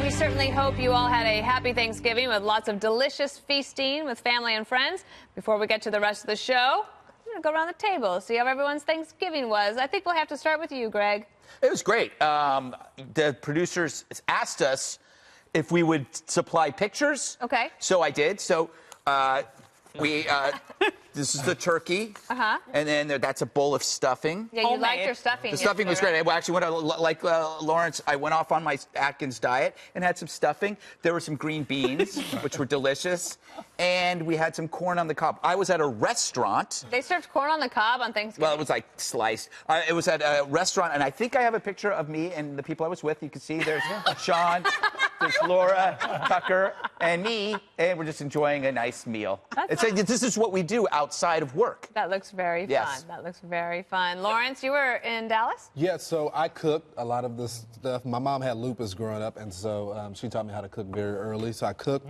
We certainly hope you all had a happy Thanksgiving with lots of delicious feasting with family and friends. Before we get to the rest of the show, I'm going to go around the table, see how everyone's Thanksgiving was. I think we'll have to start with you, Greg. It was great. The producers asked us if we would supply pictures. Okay. So I did. So this is the turkey. And then that's a bowl of stuffing. Yeah, you liked your stuffing. The stuffing was great. I actually went on, like Lawrence, I went off on my Atkins diet and had some stuffing. There were some green beans, which were delicious. And we had some corn on the cob. I was at a restaurant. They served corn on the cob on Thanksgiving? Well, it was like sliced. It was at a restaurant, and I think I have a picture of me and the people I was with. You can see there's Sean, there's Laura, Tucker, and me, and we're just enjoying a nice meal. This is what we do outside of work. That looks very fun. That looks very fun. Lawrence, you were in Dallas? Yeah, so I cooked a lot of this stuff. My mom had lupus growing up, and so she taught me how to cook very early, so I cooked.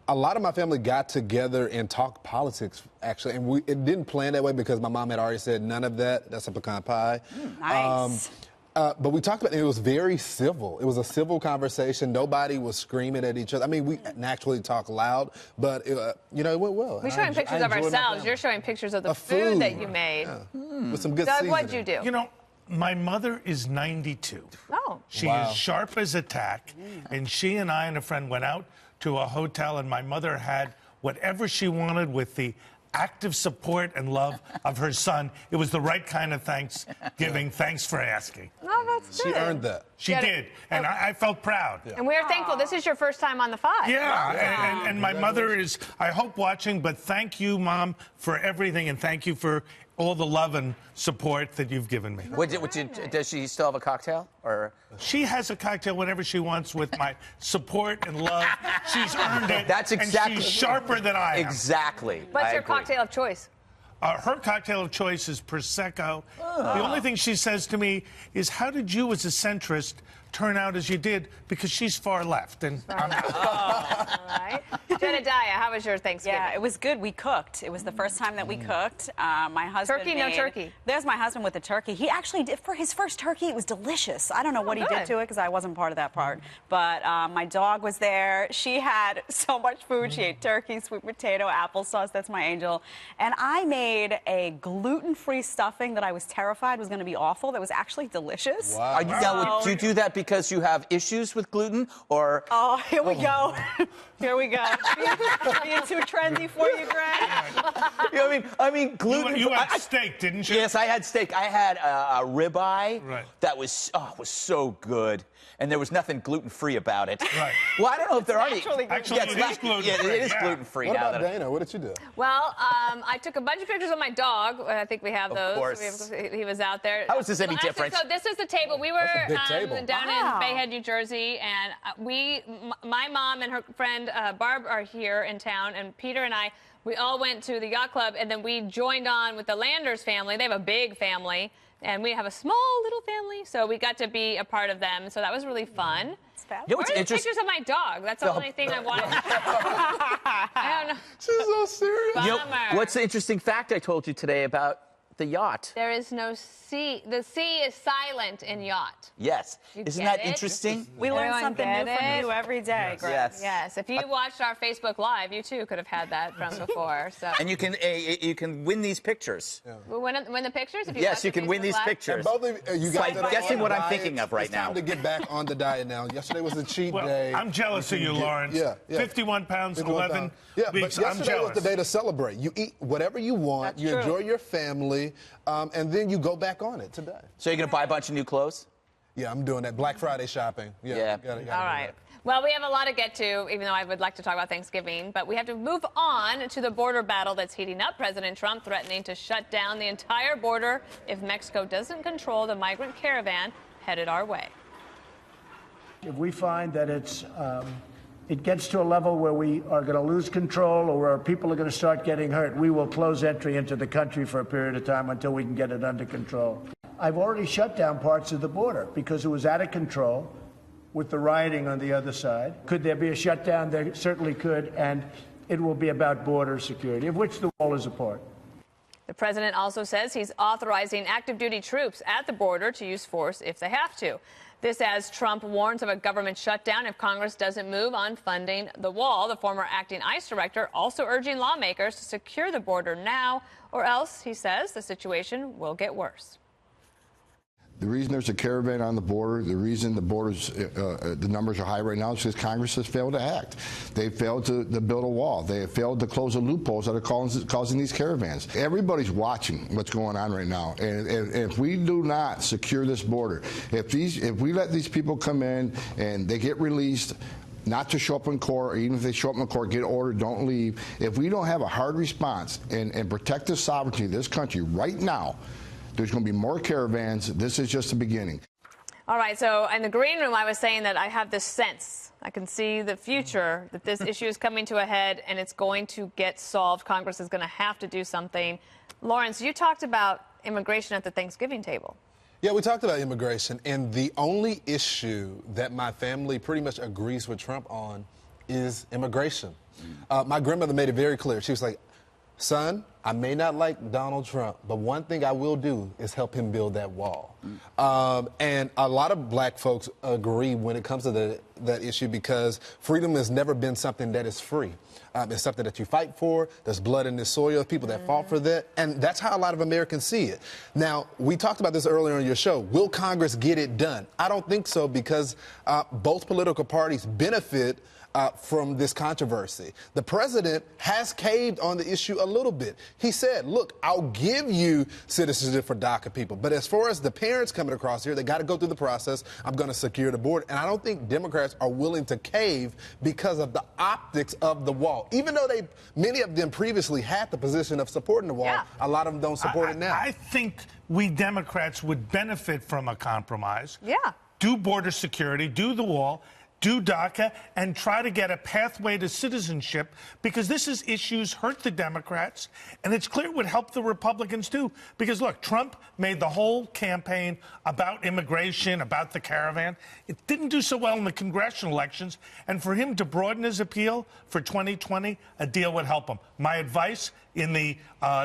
A lot of my family got together and talked politics, actually, and it didn't plan that way because my mom had already said none of that. That's a pecan pie. Nice. But we talked about it. It was very civil. It was a civil conversation. Nobody was screaming at each other. I mean, we naturally talk loud, but, it went well. We're showing pictures of ourselves. You're showing pictures of the food that you made. Yeah. With some good Doug, seasoning. what'd you do? You know, my mother is 92. Oh. She is sharp as a tack, and she and I and a friend went out to a hotel, and my mother had whatever she wanted with the active support and love of her son. It was the right kind of Thanksgiving. Thanks for asking. Oh, that's good. She earned that. She did, and I felt proud. And we are thankful. This is your first time on the Five. Yeah, and my mother is, I hope, watching, but thank you, Mom, for everything, and thank you for all the love and support that you've given me. Does she still have a cocktail? Or she has a cocktail whenever she wants with my support and love. She's earned it. That's exactly. And she's sharper than I am. Exactly. What's your cocktail of choice? Her cocktail of choice is Prosecco. The only thing she says to me is, how did you, as a centrist, turn out as you did? Because she's far left. And all right. Jedediah, how was your Thanksgiving? Yeah, it was good. We cooked. It was the first time that we cooked. My husband Turkey, no turkey. There's my husband with the turkey. He actually did, for his first turkey, it was delicious. I don't know what he did to it because I wasn't part of that part. But my dog was there. She had so much food. She ate turkey, sweet potato, applesauce. That's my angel. And I made a gluten-free stuffing that I was terrified was going to be awful. That was actually delicious. Wow. Now, do you do that because you have issues with gluten, or? Oh, here we go. Here we go. Being too trendy for you, Greg. You know, I mean, gluten. You had steak, didn't you? Yes, I had steak. I had a ribeye that was so good, and there was nothing gluten-free about it. Right. Well, I don't know if there are any. Actually, it is gluten-free. Yeah, it is gluten-free. What now about Dana? What did you do? Well, I took a bunch of pictures of my dog. I think we have those. Of course. He was out there. How is this any different? So this is the table. We were down in Bayhead, New Jersey, and my mom and her friend Barb are here in town, and Peter and I, we all went to the yacht club, and then we joined on with the Landers family. They have a big family, and we have a small little family, so we got to be a part of them. So that was really fun. You know what's interesting? Pictures of my dog. That's the only thing I wanted. I don't know. She's so serious. Bummer. You know, what's the interesting fact I told you today about the yacht? There is no sea. The sea is silent in yacht. Yes. Isn't that interesting? We learn Everyone something new from you every day, Greg. Yes. Yes. If you watched our Facebook Live, you too could have had that from before. So. And you can win these pictures. Yeah. Win the pictures? If you Yes, you can win these pictures. And both of you guys I'm guessing what I'm thinking of right it's now. time to get back on the diet now. Yesterday was a cheat day. I'm jealous of you, Lawrence. Yeah. 51 pounds, 11 weeks. But I'm yesterday jealous. was the day to celebrate. You eat whatever you want. That's you true. enjoy your family, and then you go back on it today. So you're going to buy a bunch of new clothes? Yeah, I'm doing that. Black Friday shopping. Yeah. Gotta All do right. that. Well, we have a lot to get to, even though I would like to talk about Thanksgiving. But we have to move on to the border battle that's heating up. President Trump threatening to shut down the entire border if Mexico doesn't control the migrant caravan headed our way. If we find that it gets to a level where we are going to lose control or where people are going to start getting hurt, we will close entry into the country for a period of time until we can get it under control. I've already shut down parts of the border because it was out of control with the rioting on the other side. Could there be a shutdown? There certainly could, and it will be about border security, of which the wall is a part. The president also says he's authorizing active duty troops at the border to use force if they have to. This as Trump warns of a government shutdown if Congress doesn't move on funding the wall. The former acting ICE director also urging lawmakers to secure the border now, or else, he says, the situation will get worse. The reason there's a caravan on the border, the reason the borders, the numbers are high right now is because Congress has failed to act. They failed to build a wall. They have failed to close the loopholes that are causing these caravans. Everybody's watching what's going on right now. And if we do not secure this border, if we let these people come in and they get released, not to show up in court, or even if they show up in court, get ordered, don't leave. If we don't have a hard response and protect the sovereignty of this country right now, there's going to be more caravans. This is just the beginning. All right, so in the green room, I was saying that I have this sense. I can see the future, that this issue is coming to a head and it's going to get solved. Congress is going to have to do something. Lawrence, you talked about immigration at the Thanksgiving table. Yeah, we talked about immigration, and the only issue that my family pretty much agrees with Trump on is immigration. My grandmother made it very clear. She was like, son, I may not like Donald Trump, but one thing I will do is help him build that wall. And a lot of black folks agree when it comes to that issue because freedom has never been something that is free. It's something that you fight for. There's blood in the soil, people that fought for that. And that's how a lot of Americans see it. Now, we talked about this earlier on your show. Will Congress get it done? I don't think so because both political parties benefit from this controversy. The president has caved on the issue a little bit. He said, look, I'll give you citizenship for DACA people. But as far as the parents coming across here, they got to go through the process. I'm going to secure the border. And I don't think Democrats are willing to cave because of the optics of the wall. Even though many of them previously had the position of supporting the wall, a lot of them don't support it now. I think we Democrats would benefit from a compromise. Yeah. Do border security, do the wall, do DACA, and try to get a pathway to citizenship, because this issues hurt the Democrats, and it's clear it would help the Republicans too. Because look, Trump made the whole campaign about immigration, about the caravan. It didn't do so well in the congressional elections, and for him to broaden his appeal for 2020, a deal would help him. My advice in the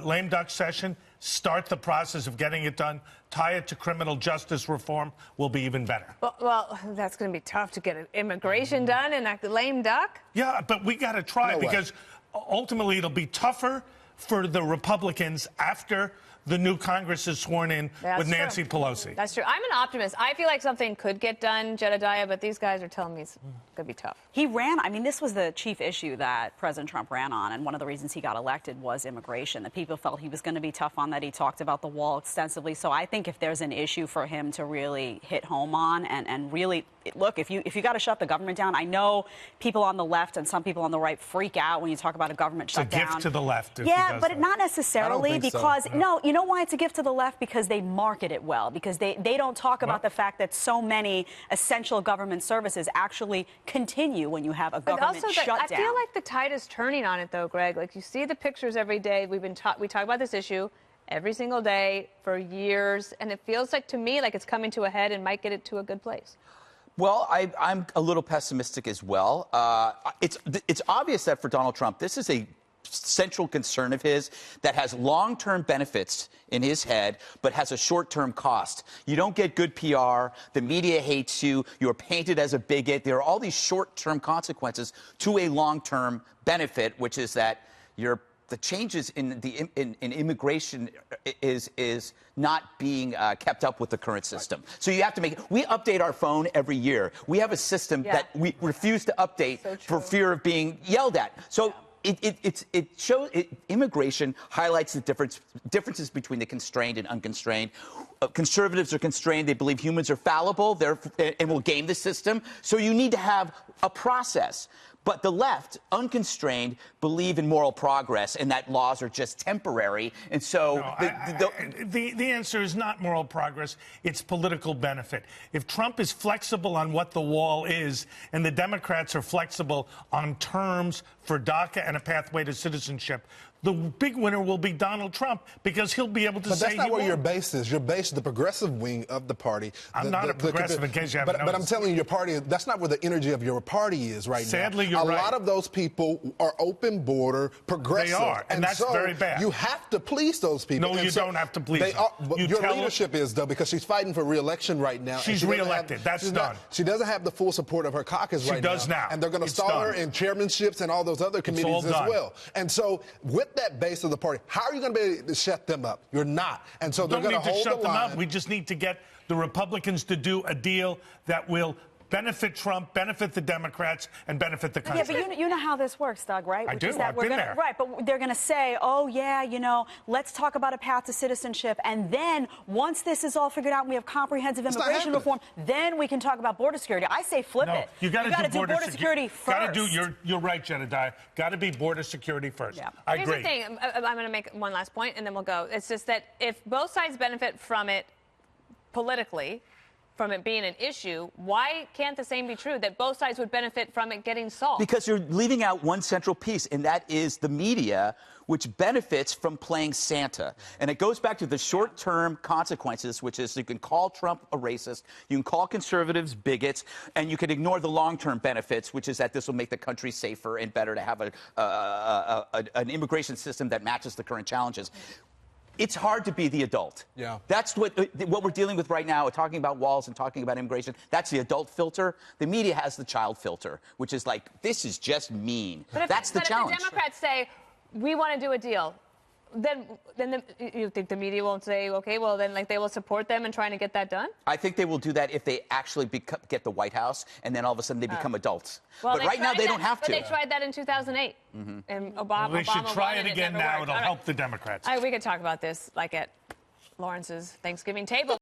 lame duck session: start the process of getting it done. Tie it to criminal justice reform will be even better. Well, that's going to be tough to get immigration done in a lame duck. Yeah, but we got to try because ultimately it'll be tougher for the Republicans after the new Congress is sworn in with Nancy Pelosi. That's true. I'm an optimist. I feel like something could get done, Jedediah, but these guys are telling me it's going to be tough. He ran, I mean, this was the chief issue that President Trump ran on, and one of the reasons he got elected was immigration. That people felt he was going to be tough on that. He talked about the wall extensively. So I think if there's an issue for him to really hit home on and really, look, if you got to shut the government down, I know people on the left and some people on the right freak out when you talk about a government shutdown. It's a gift to the left. Yeah, but not necessarily, because no, you know why it's a gift to the left? Because they market it well, because they don't talk about the fact that so many essential government services actually continue when you have a government shutdown. I feel like the tide is turning on it, though, Greg. Like, you see the pictures every day. We talk about this issue every single day for years, and it feels like, to me, like it's coming to a head and might get it to a good place. Well, I'm a little pessimistic as well. It's obvious that for Donald Trump, this is a central concern of his that has long-term benefits in his head, but has a short-term cost. You don't get good PR. The media hates you. You're painted as a bigot. There are all these short-term consequences to a long-term benefit, which is that the changes in immigration is not being kept up with the current system. So you have to make it. We update our phone every year. We have a system that we refuse to update for fear of being yelled at. So it shows immigration highlights the differences between the constrained and unconstrained. Conservatives are constrained. They believe humans are fallible and will game the system. So you need to have a process. But the left, unconstrained, believe in moral progress and that laws are just temporary. And so the answer is not moral progress. It's political benefit. If Trump is flexible on what the wall is and the Democrats are flexible on terms for DACA and a pathway to citizenship, the big winner will be Donald Trump because he'll be able to say But that's not where won. your base is. Your base is the progressive wing of the party. I'm not a progressive, in case you haven't But I'm noticed. telling you, your party, that's not where the energy of your party is right now. Sadly, you're right. A lot of those people are open border, progressive. They are, and that's so very bad. You have to please those people. No, And you so don't have to please they them. are, but You your tell them- leadership is, though, because she's fighting for re-election right now. and She's she doesn't re-elected. That's done. She doesn't have the full support of her caucus right now. She does now. And they're going to It's stall her done. in chairmanships and all those other committees all as done. well. And so with that base of the party, how are you going to be able to shut them up? You're not. And so they're Don't going need to hold shut the them line. up. We just need to get the Republicans to do a deal that will benefit Trump, benefit the Democrats, and benefit the country. Yeah, but you know how this works, Doug, right? I Which do. is that I've we're been gonna, there. Right, but they're going to say, oh, yeah, you know, let's talk about a path to citizenship. And then once this is all figured out and we have comprehensive It's not immigration happening. reform, then we can talk about border security. I say flip No, it. you got to do border security first. You're right, Jedediah. Got to be border security first. Yeah. I Here's agree. the thing. I'm going to make one last point, and then we'll go. It's just that if both sides benefit from it politically, from it being an issue, why can't the same be true, that both sides would benefit from it getting solved? Because you're leaving out one central piece, and that is the media, which benefits from playing Santa. And it goes back to the short-term consequences, which is you can call Trump a racist, you can call conservatives bigots, and you can ignore the long-term benefits, which is that this will make the country safer and better to have an immigration system that matches the current challenges. It's hard to be the adult. Yeah. That's what we're dealing with right now, talking about walls and talking about immigration. That's the adult filter. The media has the child filter, which is like, this is just mean. That's the challenge. If the Democrats say, we want to do a deal, then you think the media won't say, okay, well, then like they will support them in trying to get that done? I think they will do that if they actually get the White House, and then all of a sudden they become adults. Well, but right now they don't have to. But they tried that in 2008. And Obama They should try won, it again never now. worked. It'll All right. help the Democrats. We could talk about this like at Lawrence's Thanksgiving table.